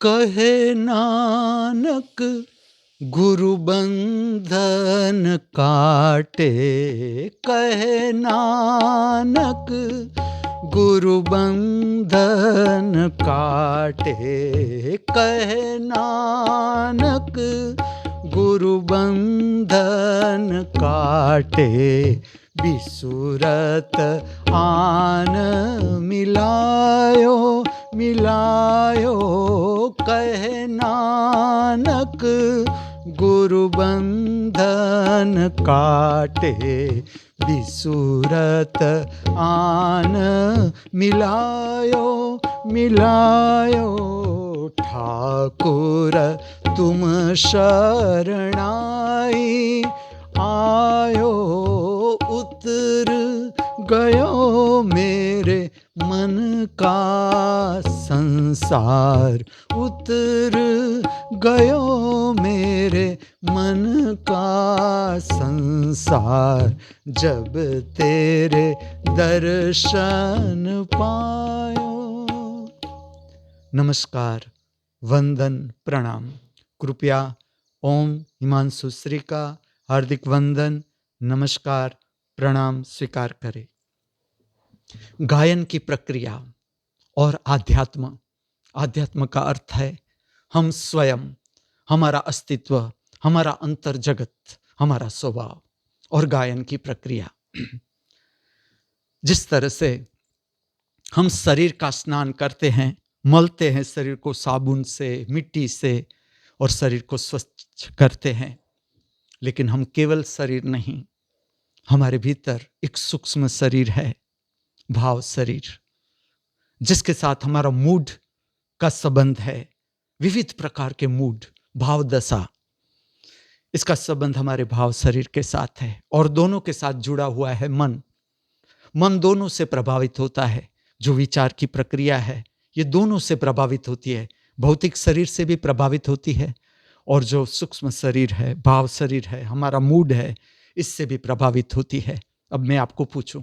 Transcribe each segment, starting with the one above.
कहे नानक गुरु बंधन काटे, कहे नानक गुरु बंधन काटे, कहे नानक गुरु बंधन काटे। बिसुरत आन मिलायो मिलायो, कहे नानक गुरु बंधन काटे। बिसुरत आन मिलायो मिलायो, ठाकुर तुम शरणाई आयो। उतर गयो मेरे मन का संसार, उतर गयो मेरे मन का संसार, जब तेरे दर्शन पायो। नमस्कार, वंदन, प्रणाम। कृपया ओम हिमांशु श्री का हार्दिक वंदन, नमस्कार, प्रणाम स्वीकार करें। गायन की प्रक्रिया और आध्यात्म। आध्यात्म का अर्थ है हम स्वयं, हमारा अस्तित्व, हमारा अंतर जगत, हमारा स्वभाव। और गायन की प्रक्रिया, जिस तरह से हम शरीर का स्नान करते हैं, मलते हैं शरीर को साबुन से, मिट्टी से, और शरीर को स्वच्छ करते हैं, लेकिन हम केवल शरीर नहीं, हमारे भीतर एक सूक्ष्म शरीर है, भाव शरीर, जिसके साथ हमारा मूड का संबंध है। विविध प्रकार के मूड, भाव दशा, इसका संबंध हमारे भाव शरीर के साथ है। और दोनों के साथ जुड़ा हुआ है मन। मन दोनों से प्रभावित होता है। जो विचार की प्रक्रिया है, ये दोनों से प्रभावित होती है। भौतिक शरीर से भी प्रभावित होती है, और जो सूक्ष्म शरीर है, भाव शरीर है, हमारा मूड है, इससे भी प्रभावित होती है। अब मैं आपको पूछूं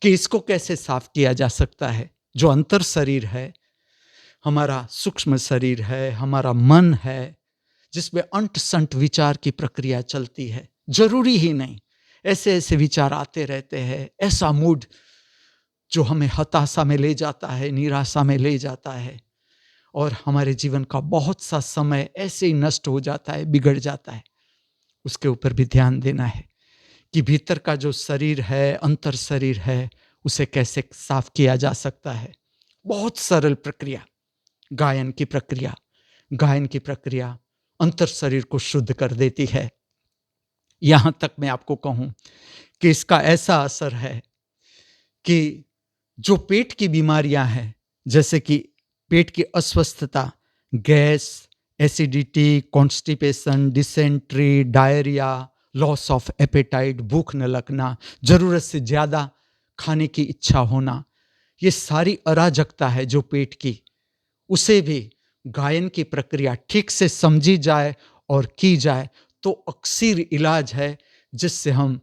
कि इसको कैसे साफ किया जा सकता है। जो अंतर शरीर है, हमारा सूक्ष्म शरीर है, हमारा मन है, जिसमें अंट संट विचार की प्रक्रिया चलती है। जरूरी ही नहीं, ऐसे ऐसे विचार आते रहते हैं, ऐसा मूड जो हमें हताशा में ले जाता है, निराशा में ले जाता है, और हमारे जीवन का बहुत सा समय ऐसे ही नष्ट हो जाता है, बिगड़ जाता है। उसके ऊपर भी ध्यान देना है कि भीतर का जो शरीर है, अंतर शरीर है, उसे कैसे साफ किया जा सकता है। बहुत सरल प्रक्रिया गायन की प्रक्रिया। गायन की प्रक्रिया अंतर शरीर को शुद्ध कर देती है। यहां तक मैं आपको कहूं कि इसका ऐसा असर है कि जो पेट की बीमारियां हैं, जैसे कि पेट की अस्वस्थता, gas, acidity, constipation, dysentery, diarrhoea, loss of appetite, भूख न लगना, जरूरत से ज्यादा खाने की इच्छा होना, ये सारी अराजकता है जो पेट की, उसे भी गायन की प्रक्रिया ठीक से समझी जाए और की जाए तो अक्सर इलाज है, जिससे हम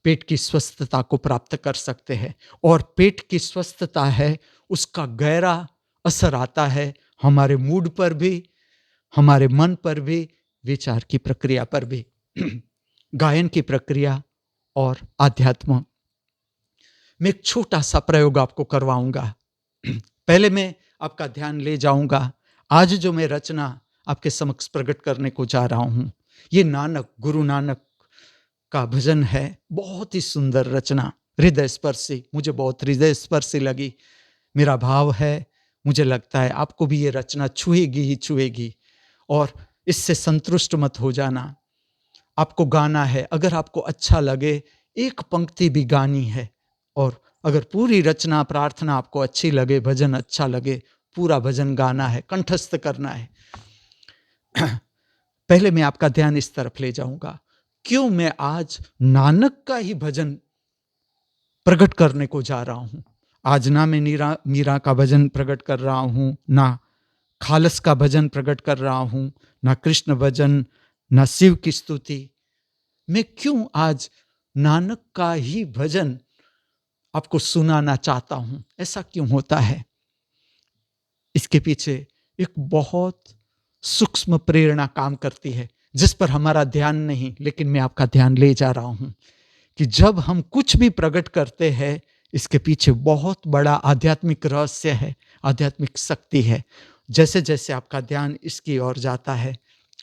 पेट की स्वस्थता को प्राप्त कर सकते हैं। और पेट की स्वस्थता है, उसका गहरा असर आता है हमारे मूड पर भी, हमारे मन पर भी, विचार की प्रक्रिया पर भी। गायन की प्रक्रिया और आध्यात्म में एक छोटा सा प्रयोग आपको करवाऊंगा। पहले मैं आपका ध्यान ले जाऊंगा, आज जो मैं रचना आपके समक्ष प्रकट करने को जा रहा हूं, ये नानक, गुरु नानक का भजन है। बहुत ही सुंदर रचना, हृदय स्पर्शी, मुझे बहुत हृदय स्पर्शी लगी। मेरा भाव है, मुझे लगता है आपको भी ये रचना छुएगी ही छुएगी। और इससे संतुष्ट मत हो जाना, आपको गाना है। अगर आपको अच्छा लगे, एक पंक्ति भी गानी है, और अगर पूरी रचना, प्रार्थना आपको अच्छी लगे, भजन अच्छा लगे, पूरा भजन गाना है, कंठस्थ करना है। पहले मैं आपका ध्यान इस तरफ ले जाऊंगा, क्यों मैं आज नानक का ही भजन प्रकट करने को जा रहा हूं। आज ना मैं मीरा का भजन प्रकट कर रहा हूं, ना खालस का भजन प्रकट कर रहा हूं, ना कृष्ण भजन, ना शिव की स्तुति। मैं क्यों आज नानक का ही भजन आपको सुनाना चाहता हूं? ऐसा क्यों होता है? इसके पीछे एक बहुत सूक्ष्म प्रेरणा काम करती है, जिस पर हमारा ध्यान नहीं, लेकिन मैं आपका ध्यान ले जा रहा हूं कि जब हम कुछ भी प्रकट करते हैं, इसके पीछे बहुत बड़ा आध्यात्मिक रहस्य है, आध्यात्मिक शक्ति है। जैसे जैसे आपका ध्यान इसकी ओर जाता है,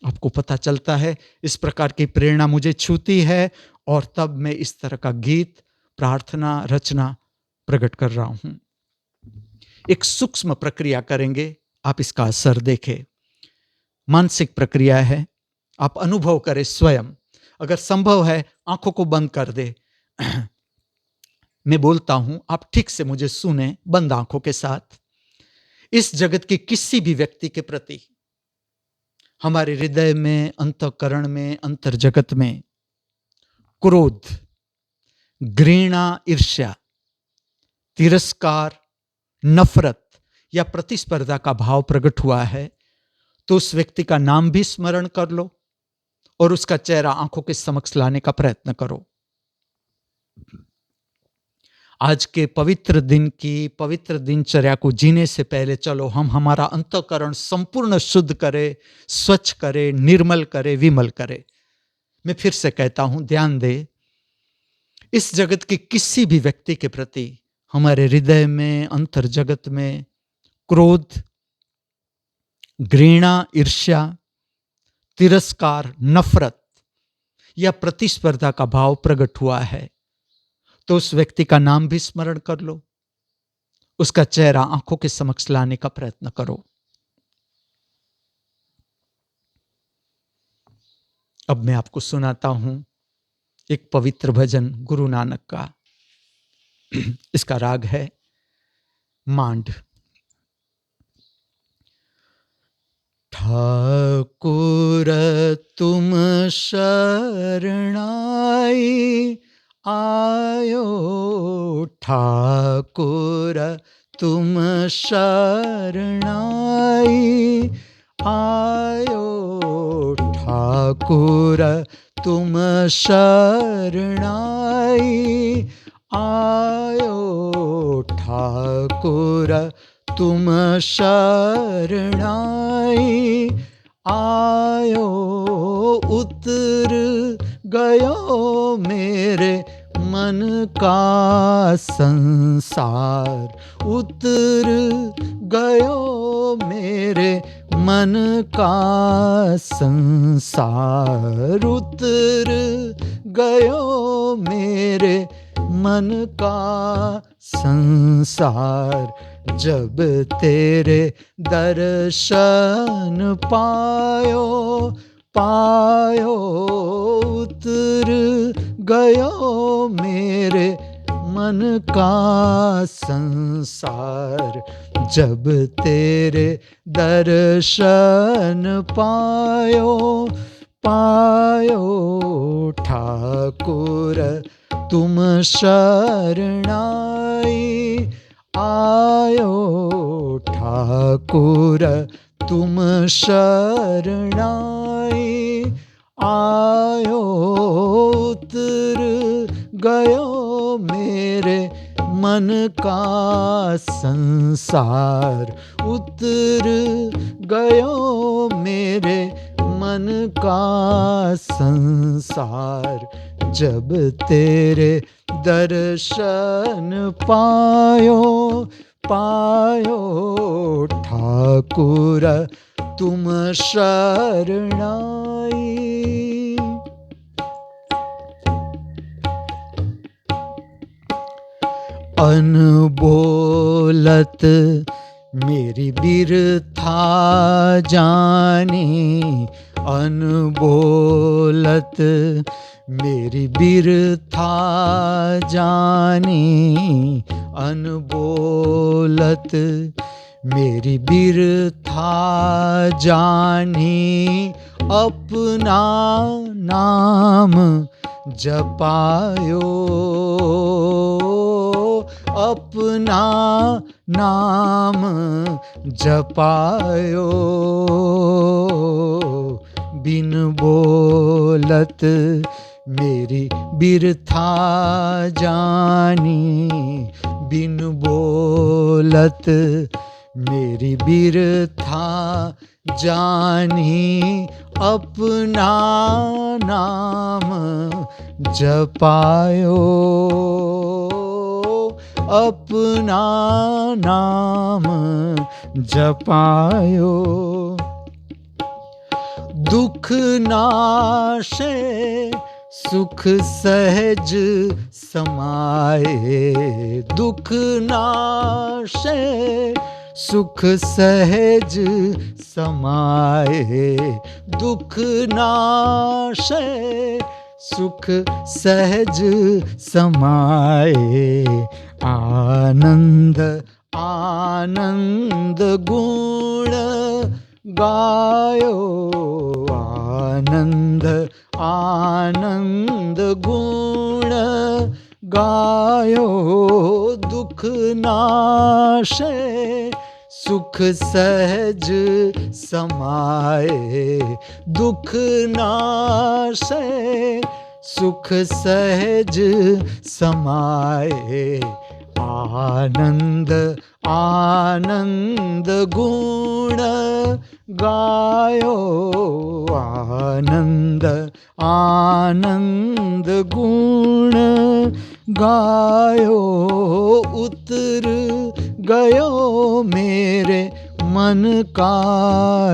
आपको पता चलता है इस प्रकार की प्रेरणा मुझे छूती है, और तब मैं इस तरह का गीत, प्रार्थना, रचना प्रकट कर रहा हूं। एक सूक्ष्म प्रक्रिया करेंगे, आप इसका असर देखें। मानसिक प्रक्रिया है, आप अनुभव करें स्वयं। अगर संभव है आंखों को बंद कर दे। मैं बोलता हूं, आप ठीक से मुझे सुने बंद आंखों के साथ। इस जगत के किसी भी व्यक्ति के प्रति हमारे हृदय में, अंतःकरण में, अंतर जगत में क्रोध, घृणा, ईर्ष्या, तिरस्कार, नफरत या प्रतिस्पर्धा का भाव प्रकट हुआ है, तो उस व्यक्ति का नाम भी स्मरण कर लो और उसका चेहरा आंखों के समक्ष लाने का प्रयत्न करो। आज के पवित्र दिन की पवित्र दिनचर्या को जीने से पहले चलो हम हमारा अंतःकरण संपूर्ण शुद्ध करें, स्वच्छ करें, निर्मल करें, विमल करें। मैं फिर से कहता हूं, ध्यान दे, इस जगत के किसी भी व्यक्ति के प्रति हमारे हृदय में, अंतर जगत में क्रोध, घृणा, ईर्ष्या, तिरस्कार, नफरत या प्रतिस्पर्धा का भाव प्रकट हुआ है, तो उस व्यक्ति का नाम भी स्मरण कर लो, उसका चेहरा आंखों के समक्ष लाने का प्रयत्न करो। अब मैं आपको सुनाता हूं एक पवित्र भजन गुरु नानक का। इसका राग है मांड। ठाकुर तुम शरणाई आयो, ठाकुर तुम शरणाई आयो, ठाकुर तुम शरणाई आयो, ठाकुर तुम शरणाई आयो। उतर गयो मेरे मन का संसार, उतर गयो मेरे मन का संसार, उतर गयो मेरे मन का संसार। जब तेरे दर्शन पायो पायो, उतर गयो मेरे मन का संसार। जब तेरे दर्शन पायो पायो, ठाकुर तुम शरणाई आयो, ठाकुर तुम शरणाई आयो। उतर गयो मेरे मन का संसार, उतर गयो मेरे मन का संसार। जब तेरे दर्शन पायो पायो, ठाकुर तुम शरणाई। अनबोलत मेरी बिरथा जाने, अनबोलत मेरी बिरथा जाने, अनबोलत मेरी बिरथा जाने। अपना नाम जपायो, अपना नाम जपायो। बिन बोलत मेरी बिरथा जानी, बिन बोलत मेरी बिरथा जानी अपना नाम जपायो, अपना नाम जपायो। दुख नाशे सुख सहज समाए, दुख नाशे सुख सहज समाए, दुख नाशे सुख सहज समाए। आनंद आनंद गुण गायो, आनंद आनंद गुण गायो। दुख नाशे सुख सहज समाए, दुख नाशे सुख सहज समाए। आनंद आनंद गुण गायो, आनंद आनंद गुण गायो। उतर गयो मेरे मन का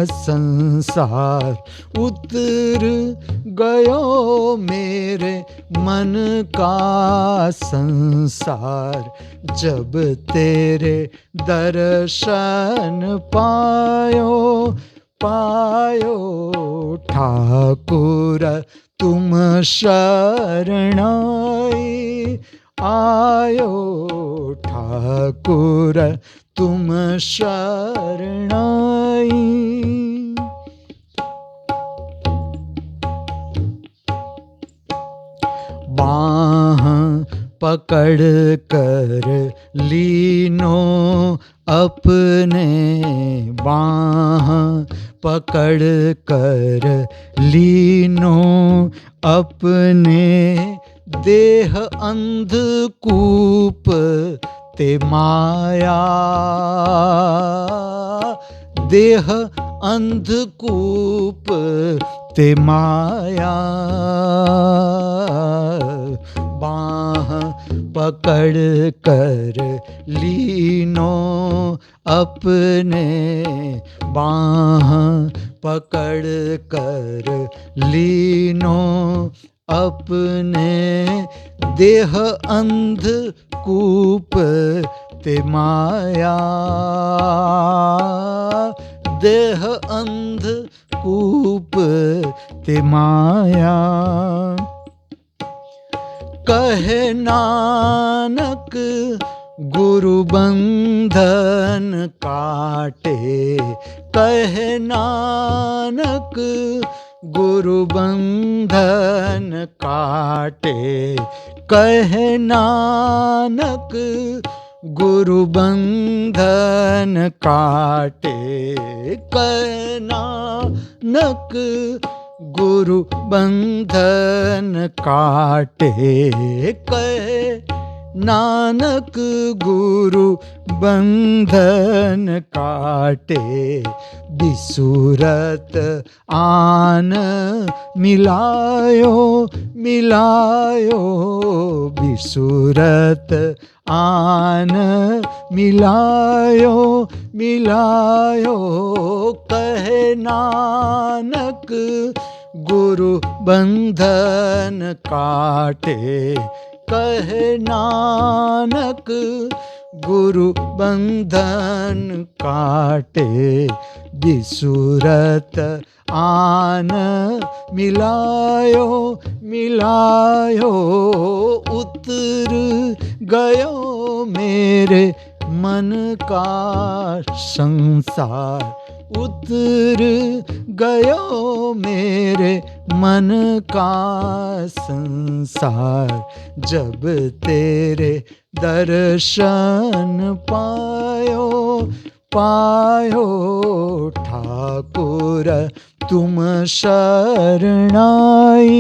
संसार, उतर गयो मेरे मन का संसार। जब तेरे दर्शन पायो, पायो ठाकुर तुम शरणाई आयो, ठाकुर तुम शरणाई। बाह पकड़ कर लीनो अपने, बाह पकड़ कर लीनो अपने। देह अंधकूप ते माया, देह अंधकूप ते माया। बाह पकड़ कर लीनो अपने, बाह पकड़ कर लीनो अपने। देह अंधकूप ते माया, देह अंधकूप ते माया। कहे नानक गुरु बंधन काटे, कहे नानक गुरु बंधन काटे। कहे नानक गुरु बंधन काटे, कहे नानक गुरु बंधन काटे। कहे नानक गुरु बंधन काटे। बिसुरत आन मिलायो, मिलायो बिसुरत आन मिलायो, मिलायो। कहे नानक गुरु बंधन काटे, कहे नानक गुरु बंधन काटे। बिसुरत आन मिलायो, मिलायो। उतर गयो मेरे मन का संसार, उतर गयो मेरे मन का संसार। जब तेरे दर्शन पायो, पायो ठाकुर तुम शरणाई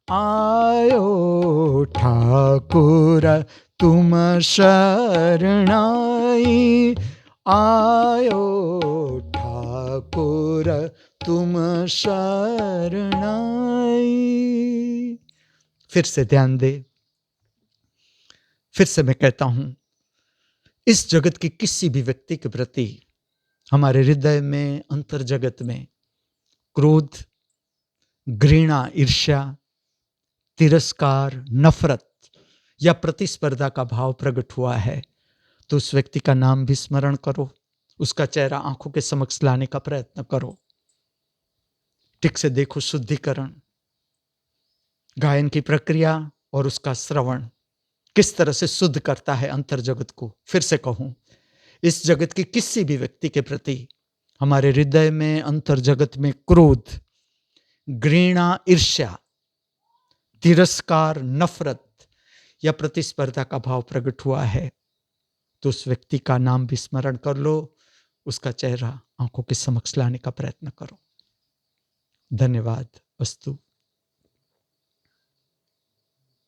आयो, ठाकुर तुम शरणाई आयो ठाकुर तुम शरण आई। फिर से ध्यान दे, फिर से मैं कहता हूं, इस जगत की किसी भी व्यक्ति के प्रति हमारे हृदय में, अंतर जगत में क्रोध, घृणा, ईर्ष्या, तिरस्कार, नफरत या प्रतिस्पर्धा का भाव प्रकट हुआ है तो उस व्यक्ति का नाम भी स्मरण करो, उसका चेहरा आंखों के समक्ष लाने का प्रयत्न करो। ठीक से देखो, शुद्धिकरण, गायन की प्रक्रिया और उसका श्रवण किस तरह से शुद्ध करता है अंतर जगत को। फिर से कहूं, इस जगत की किसी भी व्यक्ति के प्रति हमारे हृदय में, अंतर जगत में क्रोध, घृणा, ईर्ष्या, तिरस्कार, नफरत या प्रतिस्पर्धा का भाव प्रकट हुआ है तो उस व्यक्ति का नाम भी स्मरण कर लो, उसका चेहरा आंखों के समक्ष लाने का प्रयत्न करो। धन्यवाद। अस्तु।